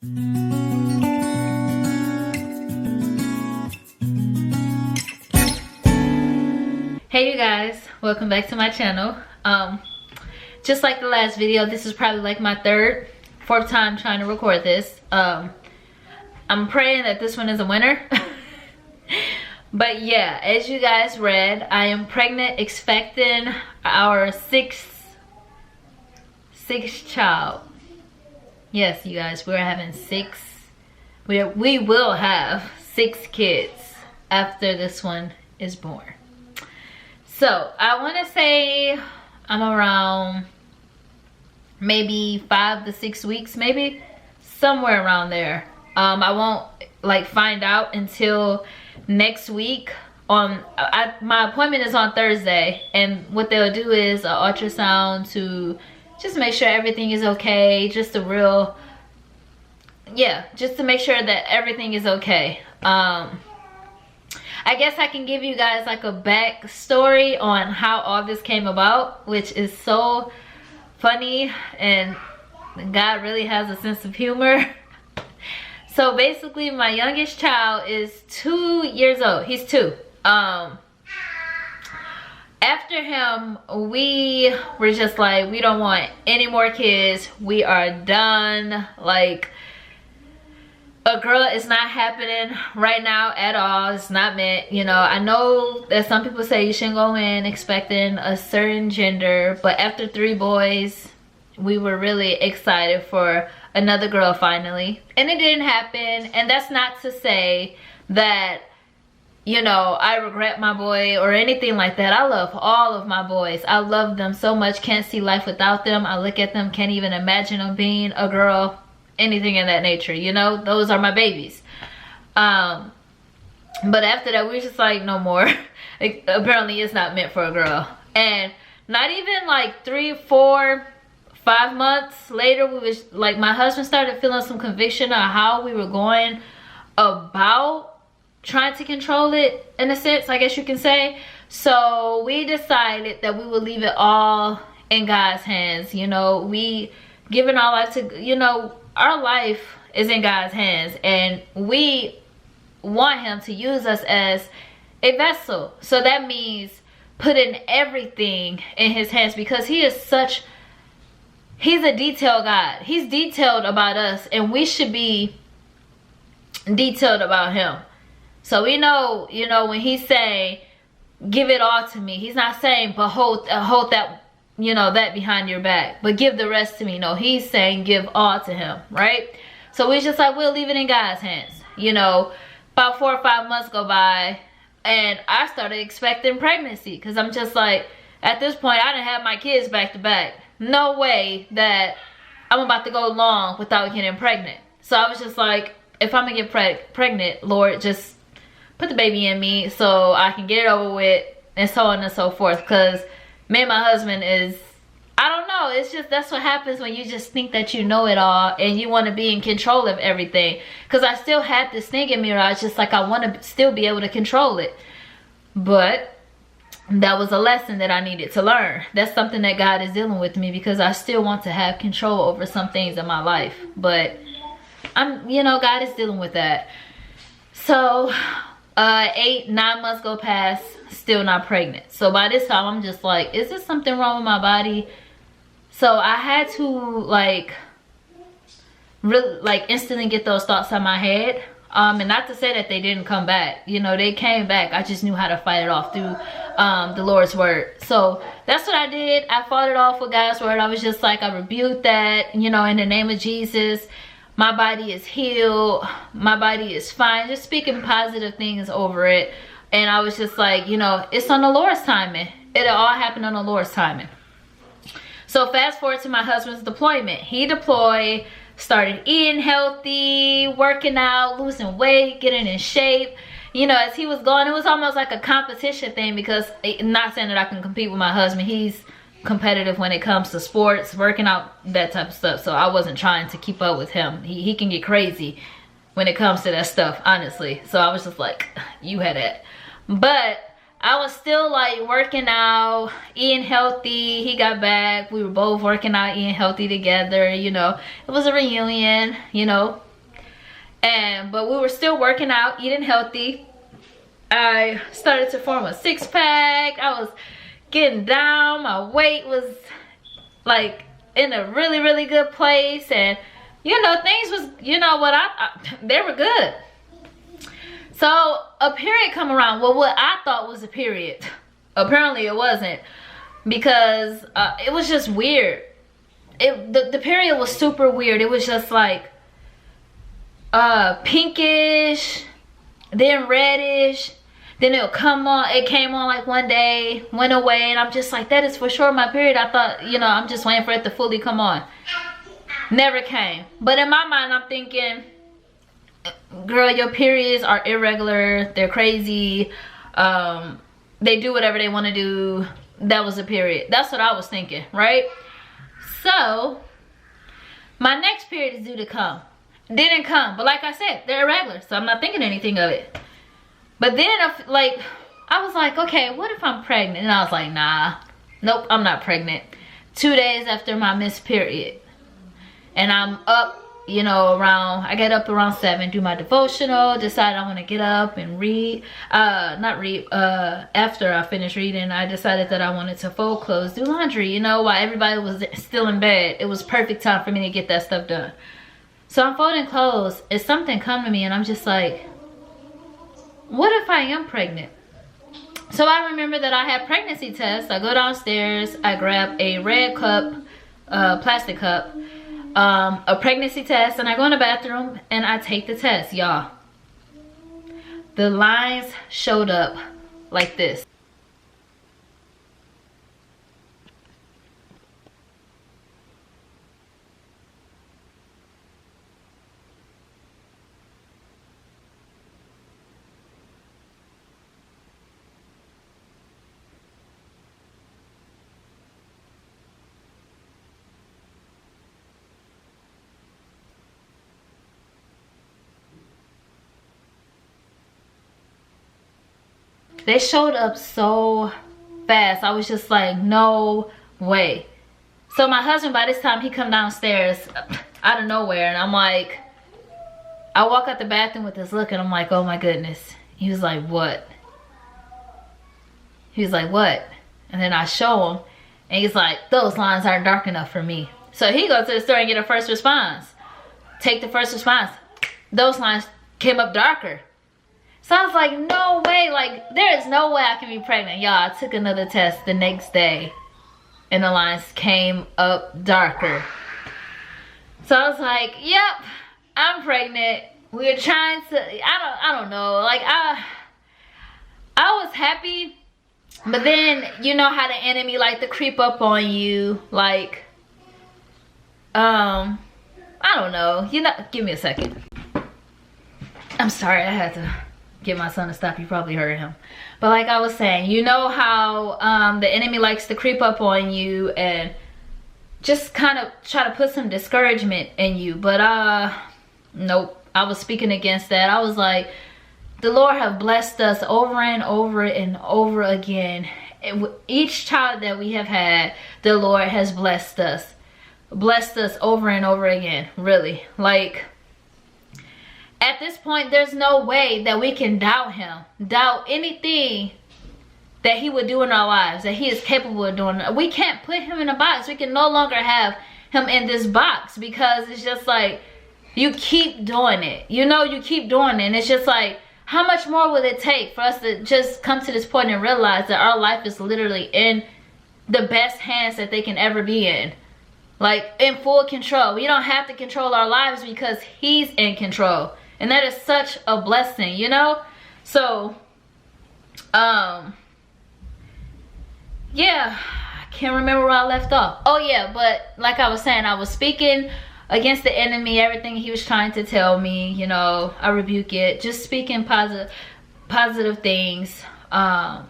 Hey you guys, welcome back to my channel. Just like the last video, this is probably like my fourth time trying to record this. I'm praying that this one is a winner. But yeah, as you guys read, I am pregnant, expecting our sixth child. Yes, you guys, we're having we will have 6 kids after this one is born. So I want to say I'm around maybe 5 to 6 weeks, maybe somewhere around there. I won't like find out until next week. My appointment is on Thursday, and what they'll do is an ultrasound to just make sure everything is okay. Just to make sure that everything is okay. I guess I can give you guys like a backstory on how all this came about, which is so funny, and God really has a sense of humor. So basically, my youngest child is 2 years old. He's 2. After him, we were just like, we don't want any more kids. We are done. Like, a girl is not happening right now at all. It's not meant, you know. I know that some people say you shouldn't go in expecting a certain gender, but after 3 boys, we were really excited for another girl finally, and it didn't happen. And that's not to say that, you know, I regret my boy or anything like that. I love all of my boys. I love them so much. Can't see life without them. I look at them, can't even imagine them being a girl, anything in that nature, you know. Those are my babies. But after that, we were just like, no more. Apparently it's not meant for a girl. And not even like 3, 4, 5 months later, we was like, my husband started feeling some conviction on how we were going about trying to control it, in a sense, I guess you can say. So we decided that we would leave it all in God's hands. You know, we giving our life to, you know, our life is in God's hands, and we want him to use us as a vessel. So that means putting everything in his hands, because he's a detailed God. He's detailed about us, and we should be detailed about him. So we know, you know, when he's saying, give it all to me, he's not saying, but hold that, you know, that behind your back, but give the rest to me. No, he's saying give all to him, right? So we just like, we'll leave it in God's hands. You know, about 4 or 5 months go by, and I started expecting pregnancy, because I'm just like, at this point, I didn't have my kids back to back. No way that I'm about to go long without getting pregnant. So I was just like, if I'm gonna get pregnant, Lord, just put the baby in me so I can get it over with, and so on and so forth. Because me and my husband is, I don't know, it's just, that's what happens when you just think that you know it all and you want to be in control of everything. Because I still had this thing in me where I was just like, I want to still be able to control it. But that was a lesson that I needed to learn. That's something that God is dealing with me, because I still want to have control over some things in my life. But you know, God is dealing with that. So 8, 9 months go past, still not pregnant. So by this time, I'm just like, is there something wrong with my body? So I had to like really like instantly get those thoughts out of my head. And not to say that they didn't come back, you know, they came back. I just knew how to fight it off through the Lord's word. So that's what I did. I fought it off with God's word. I was just like, I rebuked that, you know, in the name of Jesus. My body is healed. My body is fine. Just speaking positive things over it. And I was just like, you know, it's on the Lord's timing. It'll all happen on the Lord's timing. So fast forward to my husband's deployment. He deployed, started eating healthy, working out, losing weight, getting in shape. You know, as he was going, it was almost like a competition thing, because not saying that I can compete with my husband. He's competitive when it comes to sports, working out, that type of stuff. So I wasn't trying to keep up with him. He can get crazy when it comes to that stuff, honestly. So I was just like, you had it. But I was still like working out, eating healthy. He got back. We were both working out, eating healthy together, you know. It was a reunion, you know. But we were still working out, eating healthy. I started to form a six-pack. I was getting down. My weight was like in a really, really good place. And you know, things was, you know what, they were good. So a period come around. Well, what I thought was a period, apparently it wasn't, because it was just weird. The period was super weird. It was just like pinkish, then reddish, then it'll come on. It came on like one day, went away, and I'm just like, that is for sure my period. I thought, you know, I'm just waiting for it to fully come on. Never came. But in my mind, I'm thinking, girl, your periods are irregular, they're crazy, they do whatever they want to do. That was a period. That's what I was thinking, right? So my next period is due to come. Didn't come, but like I said, they're irregular, so I'm not thinking anything of it. But then I was like, okay, what if I'm pregnant? And I was like, nah, nope, I'm not pregnant. 2 days after my missed period, and I'm up, you know, I get up around 7, do my devotional, decide I want to get up and read. After I finished reading, I decided that I wanted to fold clothes, do laundry, you know, while everybody was still in bed. It was perfect time for me to get that stuff done. So I'm folding clothes, and something come to me, and I'm just like, what if I am pregnant? So I remember that I had pregnancy tests. I go downstairs, I grab a red cup, plastic cup, a pregnancy test, and I go in the bathroom and I take the test, y'all. The lines showed up like this. They showed up so fast. I was just like, no way. So my husband, by this time, he come downstairs out of nowhere, and I'm like, I walk out the bathroom with this look, and I'm like, oh my goodness. He was like, what? He was like, what? And then I show him, and he's like, those lines aren't dark enough for me. So he goes to the store and get a first response. Take the first response. Those lines came up darker. So I was like, no way, like, there is no way I can be pregnant. Y'all, I took another test the next day, and the lines came up darker. So I was like, yep, I'm pregnant. We were trying to, I don't know, like, I was happy, but then, you know how the enemy like to creep up on you, like, I don't know, you know, give me a second. I'm sorry, I had to get my son to stop. You probably heard him. But like I was saying, you know how the enemy likes to creep up on you and just kind of try to put some discouragement in you. But nope, I was speaking against that. I was like, the Lord have blessed us over and over and over again. Each child that we have had, the Lord has blessed us over and over again, really. Like, at this point, there's no way that we can doubt him, doubt anything that he would do in our lives, that he is capable of doing. We can't put him in a box. We can no longer have him in this box, because it's just like, you keep doing it. You know, you keep doing it. And it's just like, how much more will it take for us to just come to this point and realize that our life is literally in the best hands that they can ever be in? Like, in full control. We don't have to control our lives because he's in control. And that is such a blessing, you know? So, yeah, I can't remember where I left off. Oh yeah, but like I was saying, I was speaking against the enemy, everything he was trying to tell me, you know, I rebuke it. Just speaking positive things. And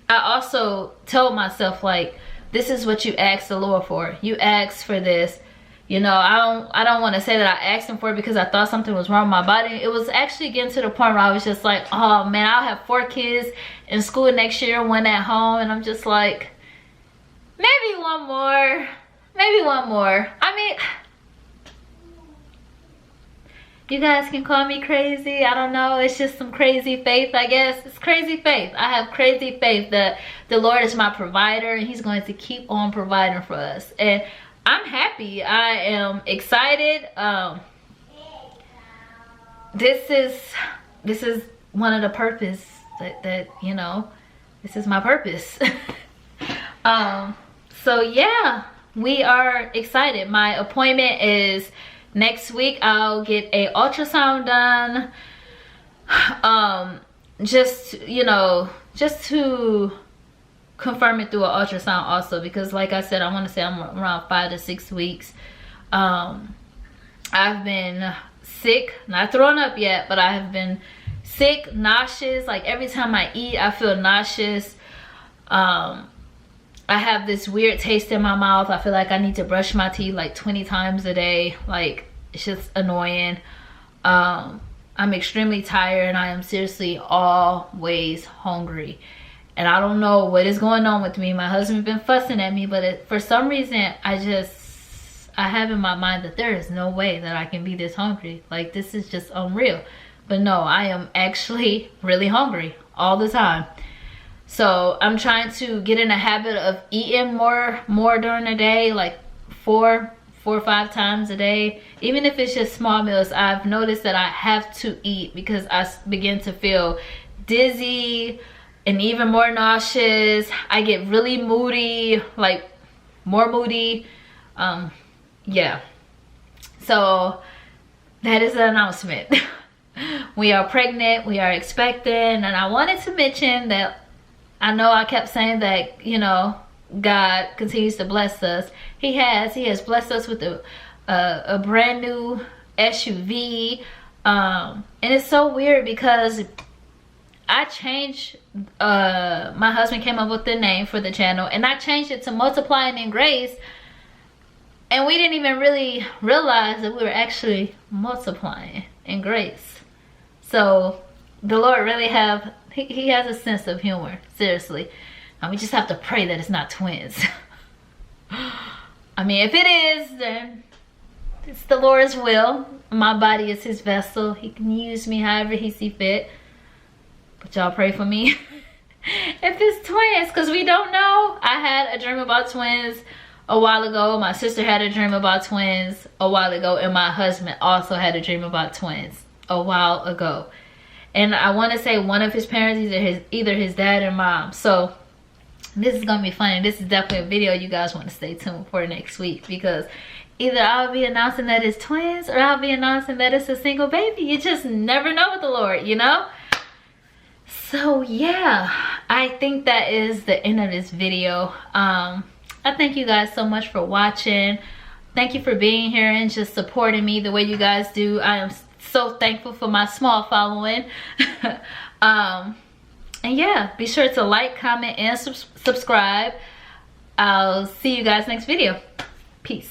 I also told myself, like, this is what you asked the Lord for. You asked for this. You know, I don't want to say that I asked him for it because I thought something was wrong with my body. It was actually getting to the point where I was just like, oh man, I'll have 4 kids in school next year, 1 at home. And I'm just like, maybe one more. Maybe one more. I mean, You guys can call me crazy. I don't know. It's just some crazy faith, I guess. It's crazy faith. I have crazy faith that the Lord is my provider and he's going to keep on providing for us. And I'm happy. I am excited. This is one of the purpose that you know, this is my purpose. So yeah, we are excited. My appointment is next week. I'll get a ultrasound done. Just, you know, just to confirm it through an ultrasound also, because like I said, I want to say I'm around 5 to 6 weeks. I've been sick, not throwing up yet, but I have been sick, nauseous. Like every time I eat, I feel nauseous. I have this weird taste in my mouth. I feel like I need to brush my teeth like 20 times a day. Like, it's just annoying. I'm extremely tired and I am seriously always hungry. And I don't know what is going on with me. My husband's been fussing at me, but for some reason, I have in my mind that there is no way that I can be this hungry. Like, this is just unreal. But no, I am actually really hungry all the time. So I'm trying to get in a habit of eating more during the day, like four or 5 times a day. Even if it's just small meals, I've noticed that I have to eat because I begin to feel dizzy and even more nauseous. I get really moody, like more moody. Yeah. So that is the announcement. We are pregnant, we are expecting, and I wanted to mention that I know I kept saying that, you know, God continues to bless us. He has blessed us with a brand new SUV. And it's so weird because I changed, my husband came up with the name for the channel, and I changed it to Multiplying in Grace. And we didn't even really realize that we were actually multiplying in grace. So the Lord really he has a sense of humor, seriously. And we just have to pray that it's not twins. I mean, if it is, then it's the Lord's will. My body is his vessel. He can use me however he sees fit. But y'all pray for me. If it's twins, because we don't know. I had a dream about twins a while ago. My sister had a dream about twins a while ago. And my husband also had a dream about twins a while ago. And I want to say one of his parents, either his dad or mom. So this is going to be funny. This is definitely a video you guys want to stay tuned for next week. Because either I'll be announcing that it's twins or I'll be announcing that it's a single baby. You just never know with the Lord, you know? So yeah, I think that is the end of this video. I thank you guys so much for watching. Thank you for being here and just supporting me the way you guys do. I am so thankful for my small following. And yeah, be sure to like, comment, and subscribe. I'll see you guys next video. Peace.